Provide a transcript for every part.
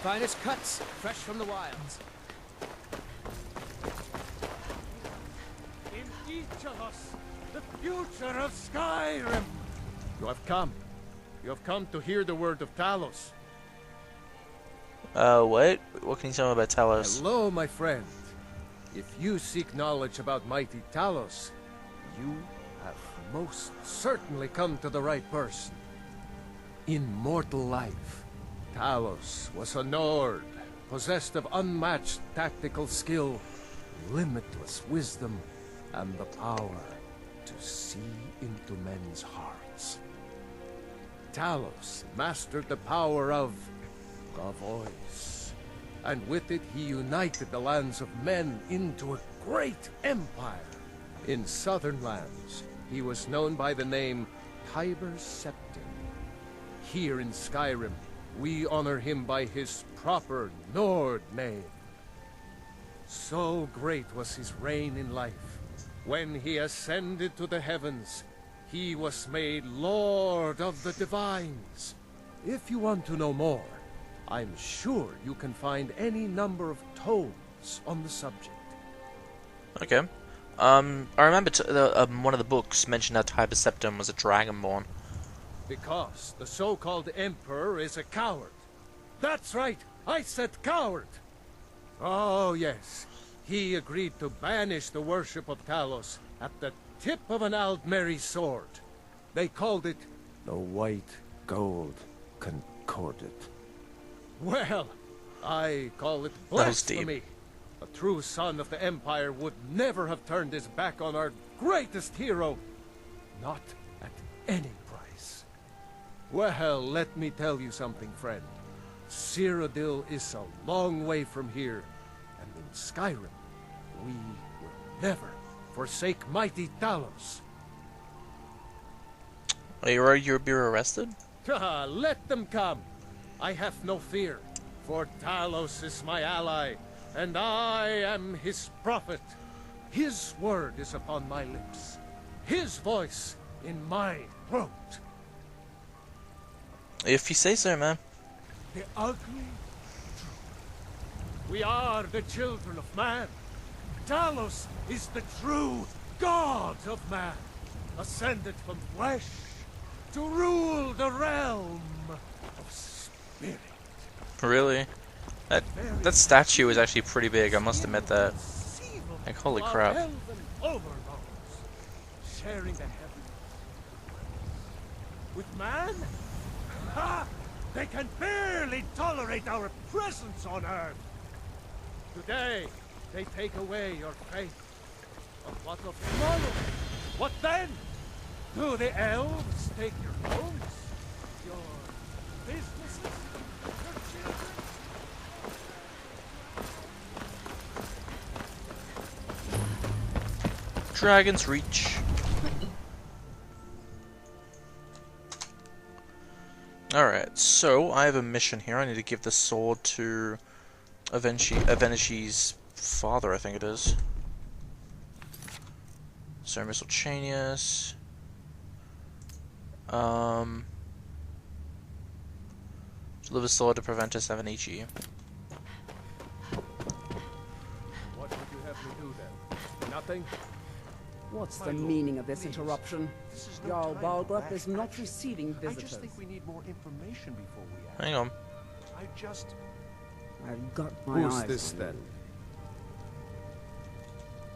Finest cuts, fresh from the wilds. In each of us, the future of Skyrim. You have come. You have come to hear the word of Talos. What? What can you tell me about Talos? Hello, my friend. If you seek knowledge about mighty Talos, you have most certainly come to the right person. In mortal life, Talos was a Nord, possessed of unmatched tactical skill, limitless wisdom, and the power to see into men's hearts. Talos mastered the power of the voice, and with it he united the lands of men into a great empire. In southern lands, he was known by the name Tiber Septim. Here in Skyrim, we honor him by his proper Nord name. So great was his reign in life. When he ascended to the heavens, he was made Lord of the Divines. If you want to know more, I'm sure you can find any number of tomes on the subject. Okay. I remember one of the books mentioned that Tiber Septim was a dragonborn. Because the so-called Emperor is a coward. That's right, I said coward! Oh yes, he agreed to banish the worship of Talos at the tip of an Aldmeri sword. They called it the White Gold Concordat. Well, I call it blasphemy. A true son of the Empire would never have turned his back on our greatest hero. Not at any price. Well, let me tell you something, friend. Cyrodiil is a long way from here, and in Skyrim, we will never forsake mighty Talos. Are you worried you'll be arrested? Let them come. I have no fear, for Talos is my ally, and I am his prophet. His word is upon my lips, his voice in my throat. If you say so, man. The ugly truth. We are the children of man. Talos is the true God of man, ascended from flesh to rule the realm of spirit. Really? That statue is actually pretty big, I must admit that. Like, holy crap. Sharing the heavens with man? Ha! They can barely tolerate our presence on Earth. Today, they take away your faith. But what of tomorrow? What then? Do the elves take your homes? Your businesses? Your children? Dragonsreach. Alright, so I have a mission here. I need to give the sword to Avenish's father, I think it is. So Miscelchaneous. Deliver sword to Preventers Avenici. What would you have me do then? Nothing? What's the meaning of this interruption? Jarl Balgrup is not receiving visitors. I just think we need more information before we act. Hang on. I've got my eyes Who's this on then? you.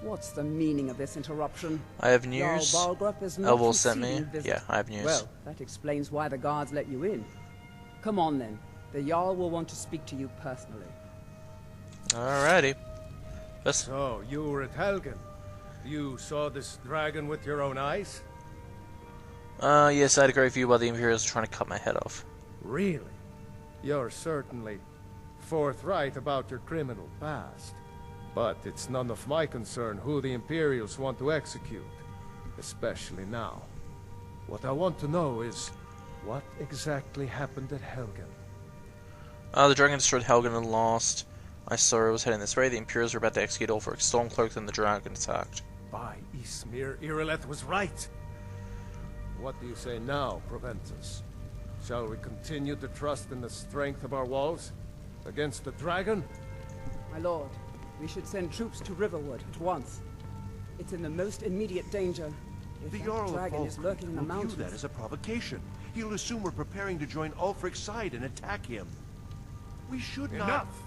What's the meaning of this interruption? I have news. Jarl Balgrup is not Elbow sent receiving me. visitors. Yeah, I have news. Well, that explains why the guards let you in. Come on then. The Jarl will want to speak to you personally. Alrighty. So, you were at Helgen. You saw this dragon with your own eyes? Yes, I had a great view while the Imperials were trying to cut my head off. Really? You're certainly forthright about your criminal past. But it's none of my concern who the Imperials want to execute. Especially now. What I want to know is, what exactly happened at Helgen? The dragon destroyed Helgen and lost. I saw it was heading this way. The Imperials were about to execute Ulfric. Stormcloak and the dragon attacked. By Ysmir, Irileth was right. What do you say now, Proventus? Shall we continue to trust in the strength of our walls? Against the dragon? My lord, we should send troops to Riverwood at once. It's in the most immediate danger. If The that Jarl of dragon is Falkreath lurking in the will view mountains. that as a provocation. He'll assume we're preparing to join Ulfric's side and attack him. We should not... Enough!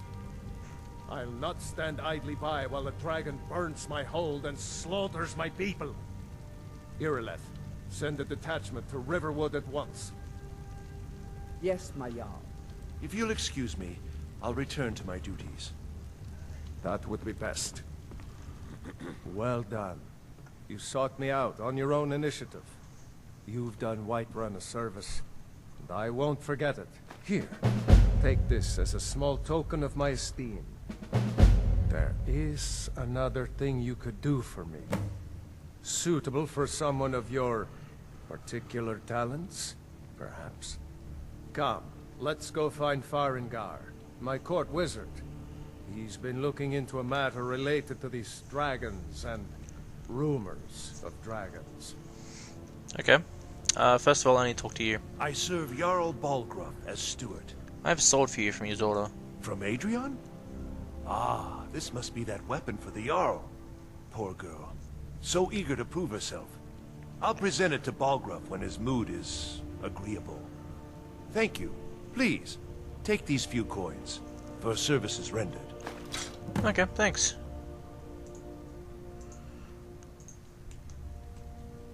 I'll not stand idly by while the dragon burns my hold and slaughters my people. Irileth, send a detachment to Riverwood at once. Yes, my Jarl. If you'll excuse me, I'll return to my duties. That would be best. Well done. You sought me out on your own initiative. You've done Whiterun a service, and I won't forget it. Here, take this as a small token of my esteem. There is another thing you could do for me. Suitable for someone of your particular talents, perhaps. Come, let's go find Farengar, my court wizard. He's been looking into a matter related to these dragons and rumors of dragons. Okay. First of all, I need to talk to you. I serve Jarl Balgruuf as steward. I have a sword for you from your daughter. From Adrian? Ah, this must be that weapon for the Jarl. Poor girl. So eager to prove herself. I'll present it to Balgruuf when his mood is agreeable. Thank you. Please, take these few coins for services rendered. Okay, thanks.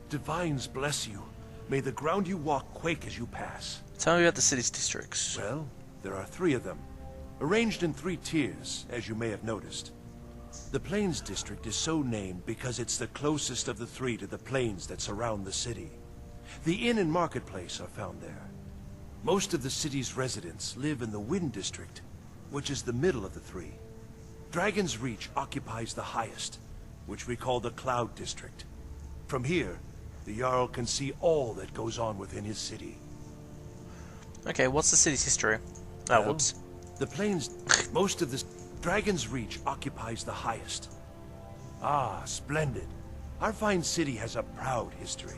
Divines bless you. May the ground you walk quake as you pass. Tell me about the city's districts. Well, there are 3 of them, arranged in 3 tiers, as you may have noticed. The Plains District is so named because it's the closest of the 3 to the plains that surround the city. The inn and marketplace are found there. Most of the city's residents live in the Wind District, which is the middle of the 3. Dragonsreach occupies the highest, which we call the Cloud District. From here, the Jarl can see all that goes on within his city. Okay, what's the city's history? Oh, Well, whoops. The plains, most of the... Dragonsreach occupies the highest. Ah, splendid. Our fine city has a proud history,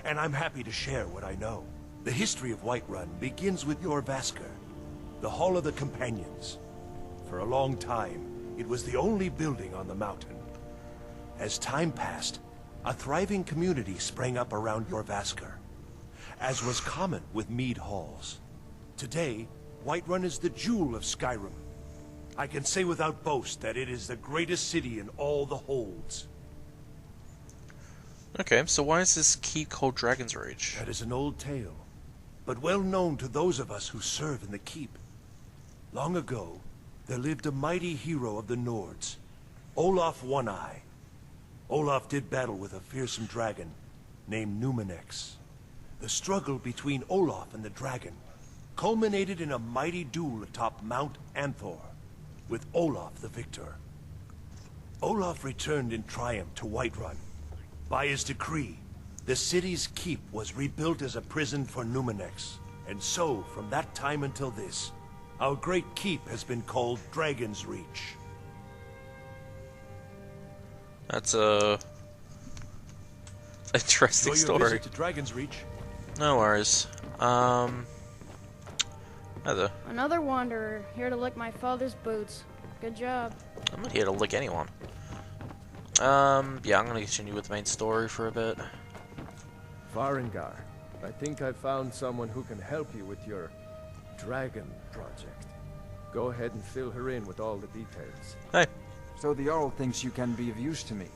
and I'm happy to share what I know. The history of Whiterun begins with Jorvaskr, the Hall of the Companions. For a long time, it was the only building on the mountain. As time passed, a thriving community sprang up around Jorvaskr, as was common with mead halls. Today, Whiterun is the jewel of Skyrim. I can say without boast that it is the greatest city in all the holds. Okay, so why is this keep called Dragonsreach? That is an old tale, but well known to those of us who serve in the keep. Long ago, there lived a mighty hero of the Nords, Olaf One-Eye. Olaf did battle with a fearsome dragon named Numenex. The struggle between Olaf and the dragon culminated in a mighty duel atop Mount Anthor, with Olaf the victor. Olaf returned in triumph to Whiterun. By his decree, the city's keep was rebuilt as a prison for Numenex, and so, from that time until this, our great keep has been called Dragonsreach. That's a interesting Enjoy your story. visit to Dragonsreach. No worries. Heather, Another wanderer, here to lick my father's boots. Good job. I'm not here to lick anyone. Yeah, I'm gonna continue with the main story for a bit. Farengar, I think I found someone who can help you with your dragon project. Go ahead and fill her in with all the details. Hey. So the Jarl thinks you can be of use to me.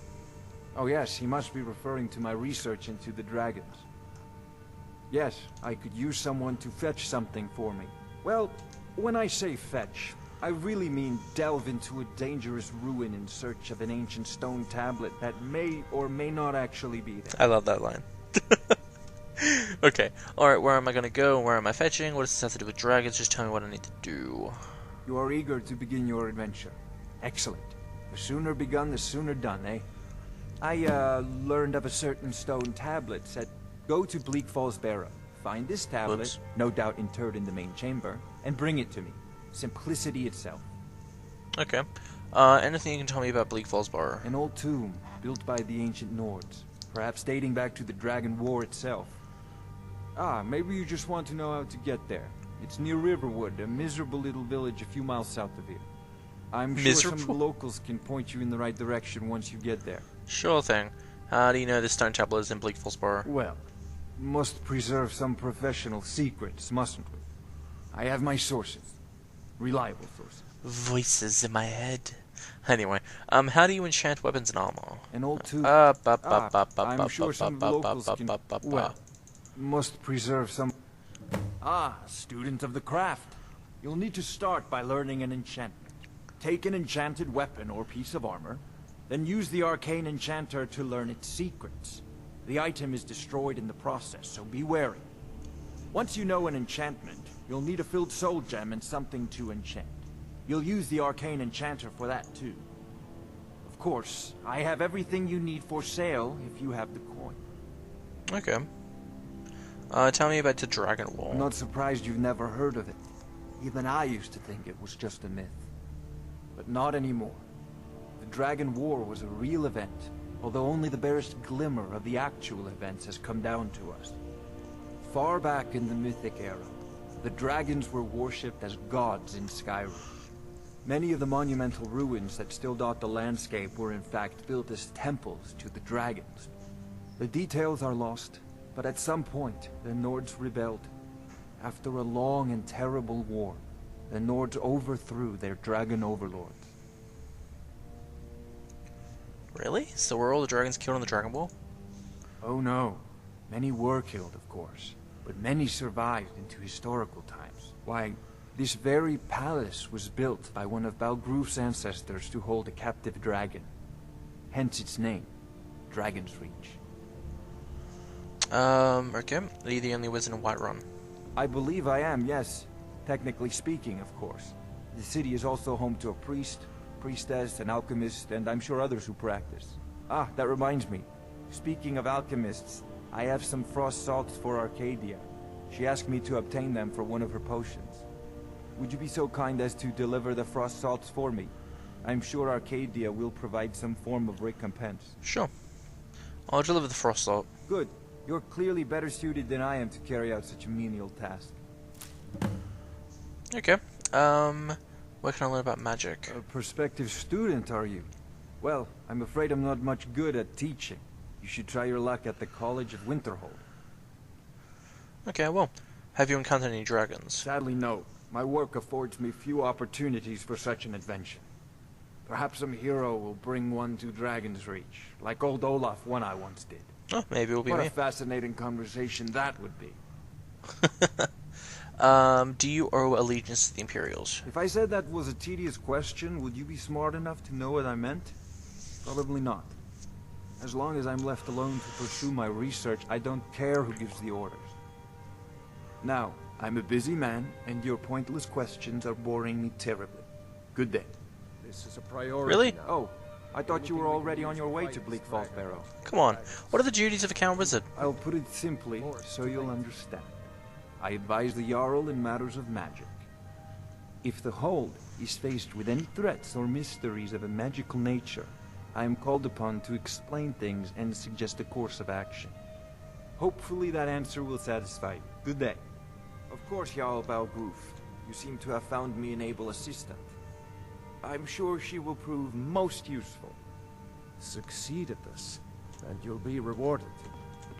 Oh yes, he must be referring to my research into the dragons. Yes, I could use someone to fetch something for me. Well, when I say fetch, I really mean delve into a dangerous ruin in search of an ancient stone tablet that may or may not actually be there. I love that line. Okay, alright, where am I gonna go? Where am I fetching? What does this have to do with dragons? Just tell me what I need to do. You are eager to begin your adventure. Excellent. The sooner begun, the sooner done, eh? I, learned of a certain stone tablet said, go to Bleak Falls Barrow, find this tablet, Whoops. no doubt interred in the main chamber, and bring it to me. Simplicity itself. Okay. Anything you can tell me about Bleak Falls Bar? An old tomb, built by the ancient Nords, perhaps dating back to the Dragon War itself. Ah, maybe you just want to know how to get there. It's near Riverwood, a miserable little village a few miles south of here. I'm sure some of the locals can point you in the right direction once you get there. Sure thing. How do you know this stone temple is in Bleak Falls Borough? Well, must preserve some professional secrets, mustn't we? I have my sources. Reliable sources. Voices in my head. Anyway, how do you enchant weapons and armor? An old tube. I'm sure some of the locals can... Well, must preserve some... student of the craft. You'll need to start by learning an enchantment. Take an enchanted weapon or piece of armor, then use the arcane enchanter to learn its secrets. The item is destroyed in the process, so be wary. Once you know an enchantment, you'll need a filled soul gem and something to enchant. You'll use the arcane enchanter for that too. Of course, I have everything you need for sale if you have the coin. Okay. Tell me about the Dragon Wall. I'm not surprised you've never heard of it. Even I used to think it was just a myth. But not anymore. The Dragon War was a real event, although only the barest glimmer of the actual events has come down to us. Far back in the Mythic era, the dragons were worshipped as gods in Skyrim. Many of the monumental ruins that still dot the landscape were in fact built as temples to the dragons. The details are lost, but at some point, the Nords rebelled. After a long and terrible war, the Nords overthrew their dragon overlords. Really? So were all the dragons killed on the Dragon Wall? Oh no. Many were killed, of course, but many survived into historical times. Why, this very palace was built by one of Balgroof's ancestors to hold a captive dragon. Hence its name, Dragonsreach. Okay. Are you the only wizard in Whiterun? I believe I am, yes. Technically speaking, of course. The city is also home to a priest, priestess, an alchemist, and I'm sure others who practice. Ah, that reminds me. Speaking of alchemists, I have some frost salts for Arcadia. She asked me to obtain them for one of her potions. Would you be so kind as to deliver the frost salts for me? I'm sure Arcadia will provide some form of recompense. Sure. I'll deliver the frost salt. Good. You're clearly better suited than I am to carry out such a menial task. Okay. Where can I learn about magic? A prospective student, are you? Well, I'm afraid I'm not much good at teaching. You should try your luck at the College of Winterhold. Okay, well, have you encountered any dragons? Sadly, no. My work affords me few opportunities for such an adventure. Perhaps some hero will bring one to Dragonsreach, like old Olaf One-Eye once did. Oh, maybe it'll be What me. a fascinating conversation that would be. Do you owe allegiance to the Imperials? If I said that was a tedious question, would you be smart enough to know what I meant? Probably not. As long as I'm left alone to pursue my research, I don't care who gives the orders. Now, I'm a busy man, and your pointless questions are boring me terribly. Good day. This is a priority. Really? now. Oh, I thought you were already on your way to Bleak Falls Barrow. Come on. What are the duties of a Count Wizard? I'll put it simply, so you'll understand. I advise the Jarl in matters of magic. If the Hold is faced with any threats or mysteries of a magical nature, I am called upon to explain things and suggest a course of action. Hopefully that answer will satisfy you. Good day. Of course, Jarl Balgroof. You seem to have found me an able assistant. I'm sure she will prove most useful. Succeed at this, and you'll be rewarded.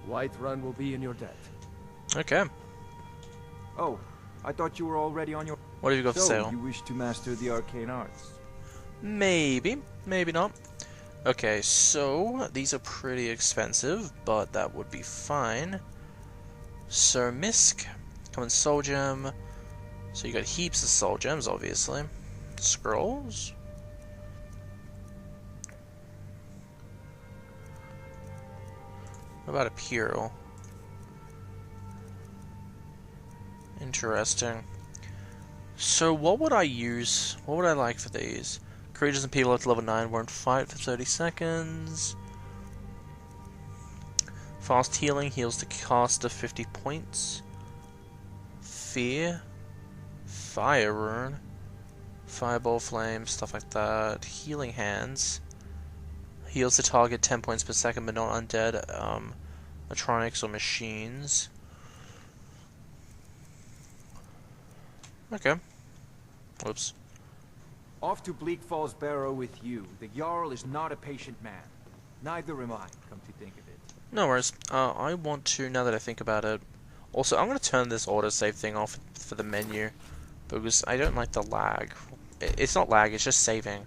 Whiterun will be in your debt. Okay. Oh, I thought you were already on your... What have you got for So, sale? you wish to master the arcane arts? Maybe. Maybe not. Okay, so these are pretty expensive, but that would be fine. Sir Misk, common soul gem. So you got heaps of soul gems, obviously. Scrolls. What about a Puro? Interesting. So what would I use? What would I like for these? Creatures and people up to level 9 won't fight for 30 seconds. Fast healing heals the caster 50 points. Fear. Fire rune. Fireball flame, stuff like that. Healing hands. Heals the target 10 points per second, but not undead electronics or machines. Okay. Whoops. Off to Bleak Falls Barrow with you. The Jarl is not a patient man. Neither am I, come to think of it. No worries. I want to, now that I think about it... Also, I'm going to turn this autosave thing off for the menu. Because I don't like the lag. It's not lag, it's just saving.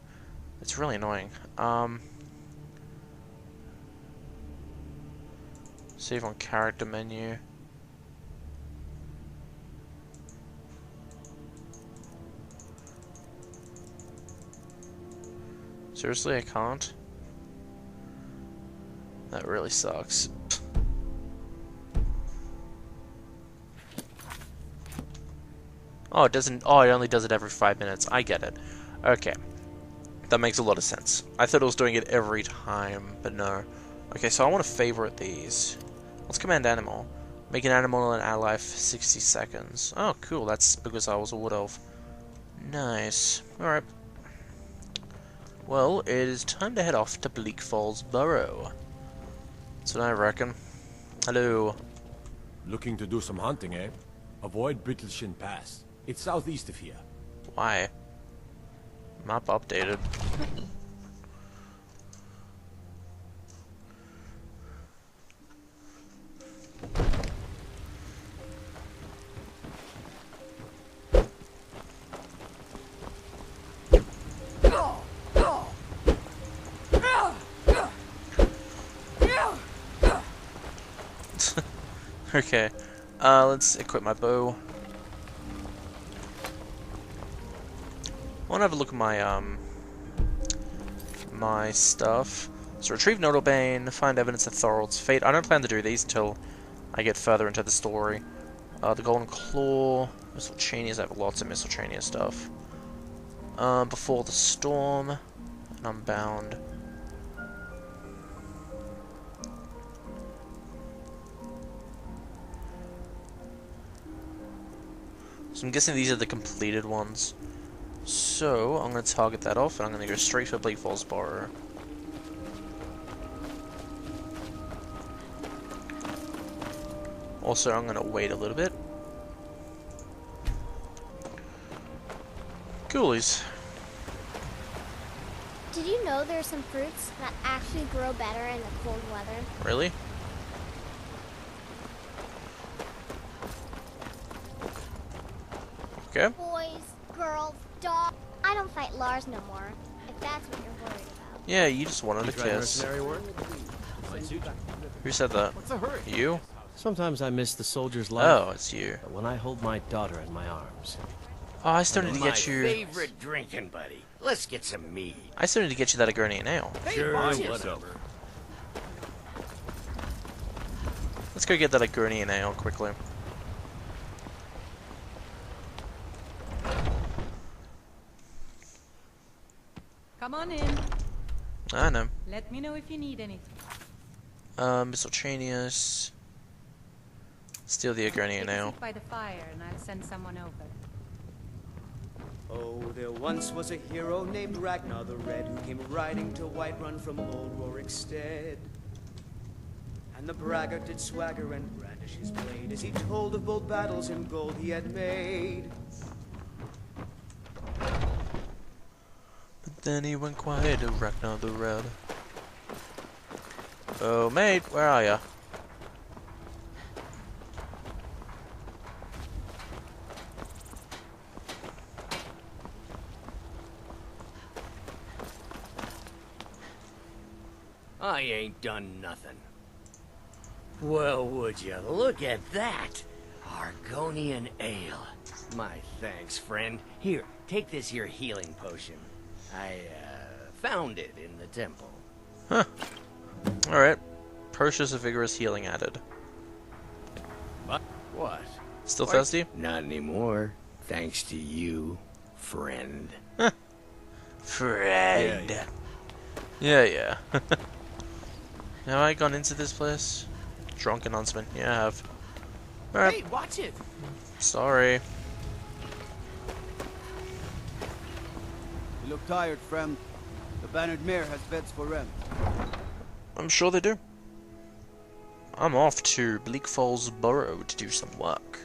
It's really annoying. Save on character menu. Seriously, I can't? That really sucks. Oh, it doesn't... Oh, it only does it every 5 minutes. I get it. Okay. That makes a lot of sense. I thought it was doing it every time, but no. Okay, so I want to favorite these. Let's command animal. Make an animal an ally for 60 seconds. Oh, cool. That's because I was a wood elf. Nice. Alright. Well, it is time to head off to Bleak Falls Burrow. That's what I reckon. Hello. Looking to do some hunting, eh? Avoid Brittleshin Pass. It's southeast of here. Why? Map updated. Okay, let's equip my bow. I want to have a look at my, my stuff. So retrieve Nodalbane, find evidence of Thorold's fate. I don't plan to do these until I get further into the story. The Golden Claw, Mistlechanias, I have lots of Mistlechania stuff. Before the Storm, and Unbound. So I'm guessing these are the completed ones. So I'm going to target that off, and I'm going to go straight for Bleak Falls Barrow. Also, I'm going to wait a little bit. Coolies. Did you know there are some fruits that actually grow better in the cold weather? Really? Okay. Boys, girls, dogs. I don't fight Lars no more, if that's what you're worried about. Yeah, you just wanted a kiss. Who said that? What's the hurry? You? Sometimes I miss the soldier's life. Oh, it's you. But when I hold my daughter in my arms. Oh, I still need to get you... favorite drinking buddy. Let's get some mead. I still need to get you that Agronian ale. Sure, whatever. Let's go get that Agronian ale quickly. Come on in. I know. Let me know if you need anything. Mistlechanias. Steal the Agronian Take a ale. seat by the fire and I'll send someone over. Oh, there once was a hero named Ragnar the Red who came riding to Whiterun from old Rorikstead. And the braggart did swagger and brandish his blade as he told of bold battles and gold he had made. But then he went quiet to Ragnar the Red. Oh, mate, where are ya? I ain't done nothing. Well, would you look at that? Argonian ale. My thanks, friend. Here, take this here healing potion. I, found it in the temple. Huh. Alright. Purchase a vigorous healing added. What? Still thirsty? Not anymore. Thanks to you, friend. Friend. Yeah. Have I gone into this place? Drunken huntsman. Yeah, I have. Alright. Hey, watch it! Sorry. You look tired, friend. The Bannered Mare has beds for rent. I'm sure they do. I'm off to Bleak Falls Burrow to do some work.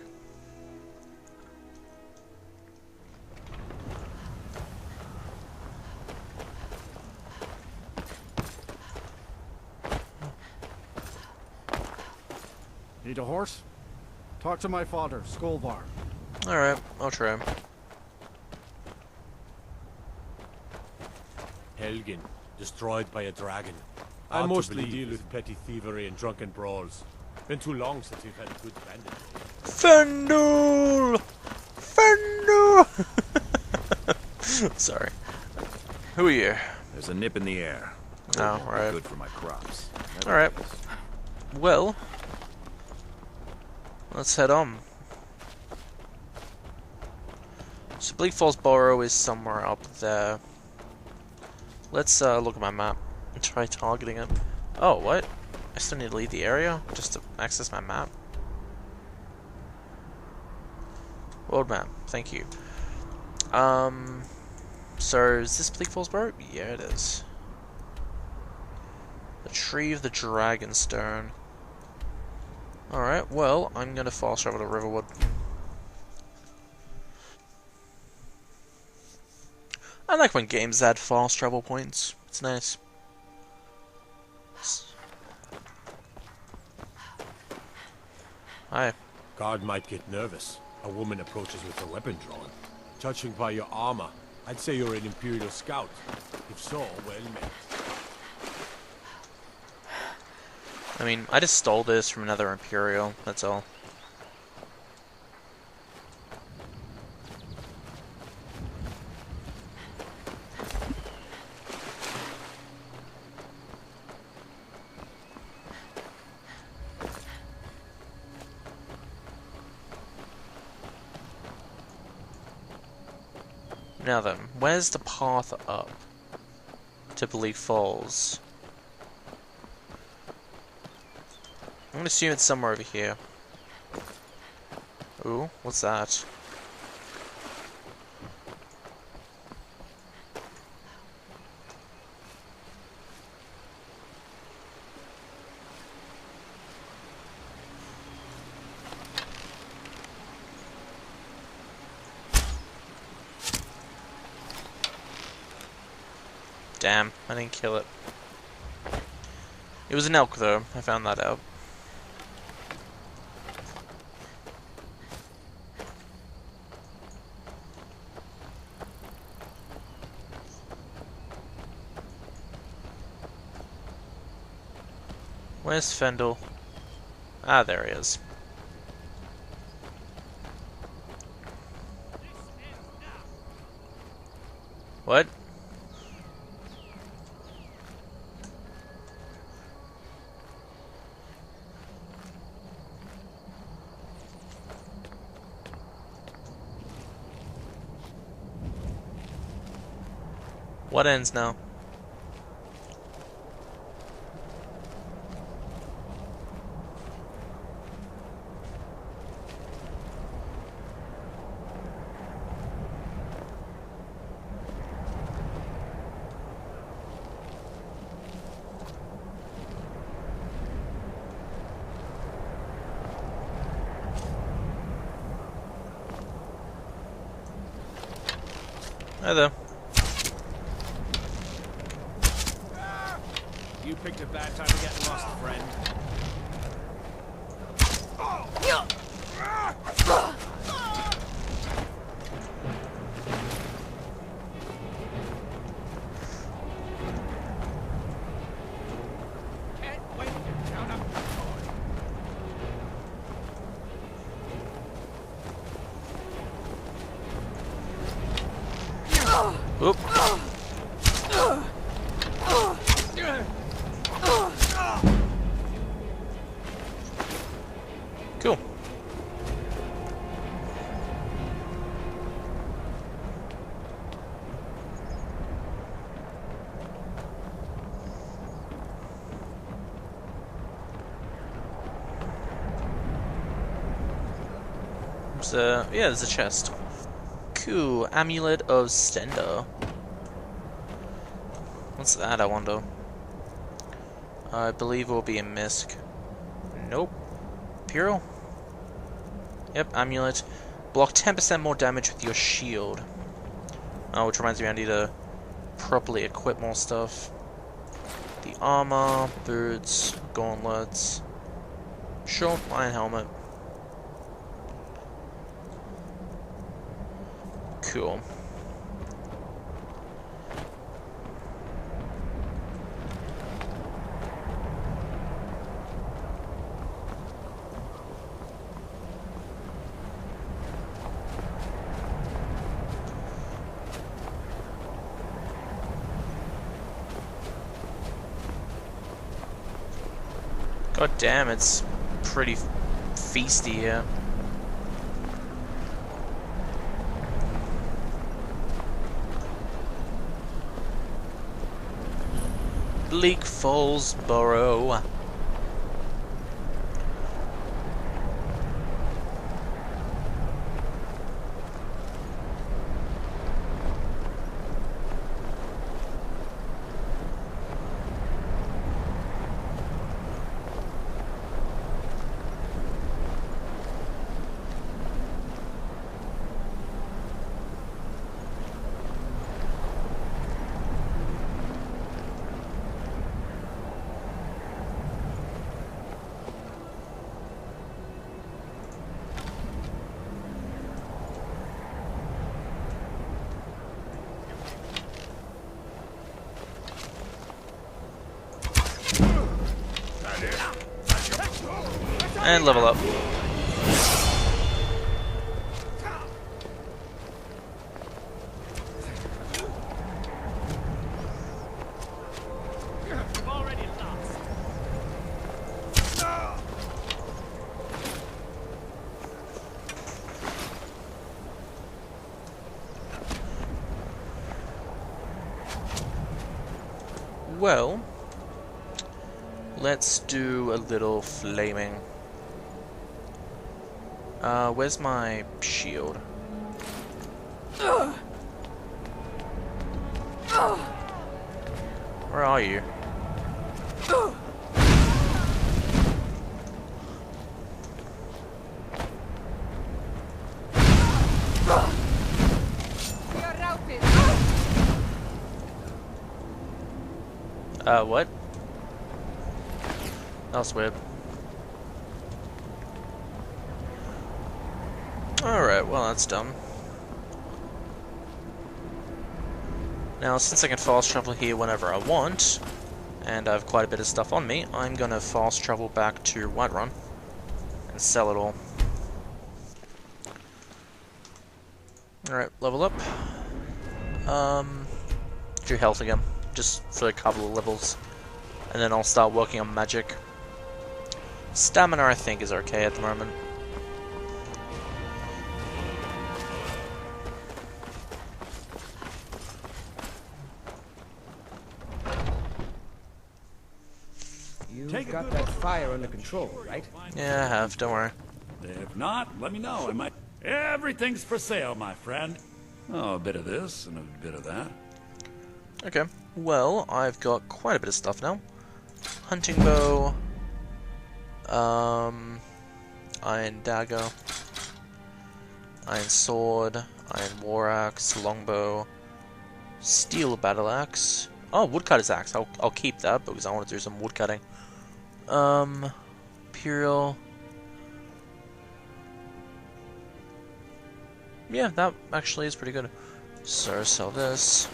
Need a horse? Talk to my father, Skolvar. Alright, I'll try. Helgen, destroyed by a dragon. I mostly deal with petty thievery and drunken brawls. Been too long since we've had a good bandit. Fendel! Fendel! Sorry. Who are you? There's a nip in the air. Oh, right. Good for my crops. Alright. Well, let's head on. So Bleak Falls Burrow is somewhere up there. Let's look at my map and try targeting it. Oh, what? I still need to leave the area just to access my map? World map, thank you. So is this Bleak Falls Burrow? Yeah, it is. The Tree of the Dragonstone. Alright, well, I'm gonna fast travel to Riverwood. I like when games add fast travel points. It's nice. Hi. Guard might get nervous. A woman approaches with her weapon drawn. Judging by your armor, I'd say you're an Imperial scout. If so, well met. I mean, I just stole this from another Imperial, that's all. Now then, where's the path up to Bleak Falls? I'm gonna assume it's somewhere over here. Ooh, what's that? Damn, I didn't kill it. It was an elk though, I found that out. Where's Fendel? Ah, there he is. What? What ends now? Hi there. You picked a bad time to get lost, friend. Can't wait to count up the Oop. Cool. Yeah, there's a chest. Cool. Amulet of Stender. What's that, I wonder? I believe it will be a misc. Nope. Imperial? Yep, amulet. Block 10% more damage with your shield. Oh, which reminds me I need to properly equip more stuff. The armor, boots, gauntlets, Sure, iron helmet. Cool. God damn, it's pretty feisty here. Bleak Falls Borough. And level up. Well, let's do a little flaming. Where's my shield? Where are you? What? That was weird. Alright, well that's dumb. Now, since I can fast travel here whenever I want, and I have quite a bit of stuff on me, I'm gonna fast travel back to Whiterun and sell it all. Alright, level up. Do health again, just for a couple of levels, and then I'll start working on magic. Stamina I think is okay at the moment. You've got that fire under control, right? Yeah, I have, don't worry. If not, let me know. I might... Everything's for sale, my friend. Oh, a bit of this and a bit of that. Okay, well, I've got quite a bit of stuff now. Hunting bow, iron dagger, iron sword, iron war axe, longbow, steel battle axe. Oh, woodcutter's axe. I'll keep that because I want to do some woodcutting. Imperial. Yeah, that actually is pretty good. So sell this.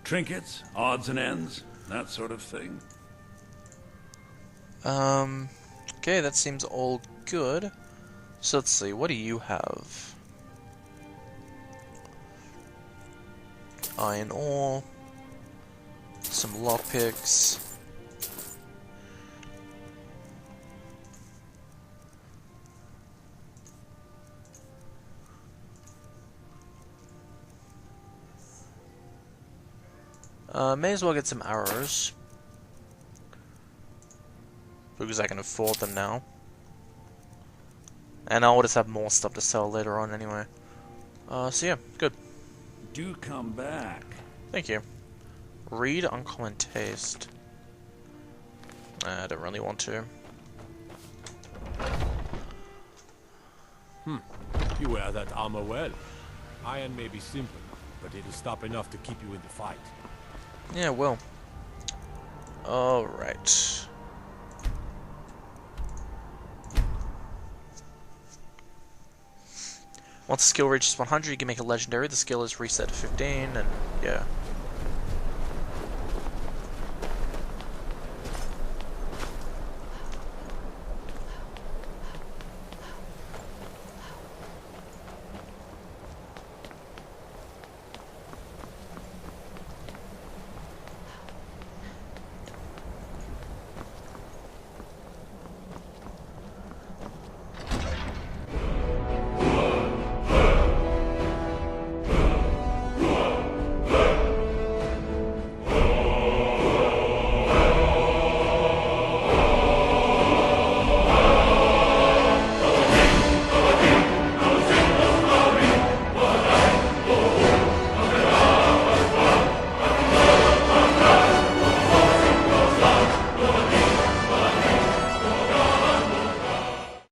Trinkets, odds and ends, that sort of thing. Okay, that seems all good. So let's see, what do you have? Iron ore, some lockpicks. May as well get some arrows. Because I can afford them now. And I'll just have more stuff to sell later on anyway. So yeah, good. do come back. Thank you. Read uncommon taste. I don't really want to. You wear that armor well. Iron may be simple, but it'll stop enough to keep you in the fight. Yeah, well. Alright. Once the skill reaches 100, you can make a legendary. The skill is reset to 15, and yeah.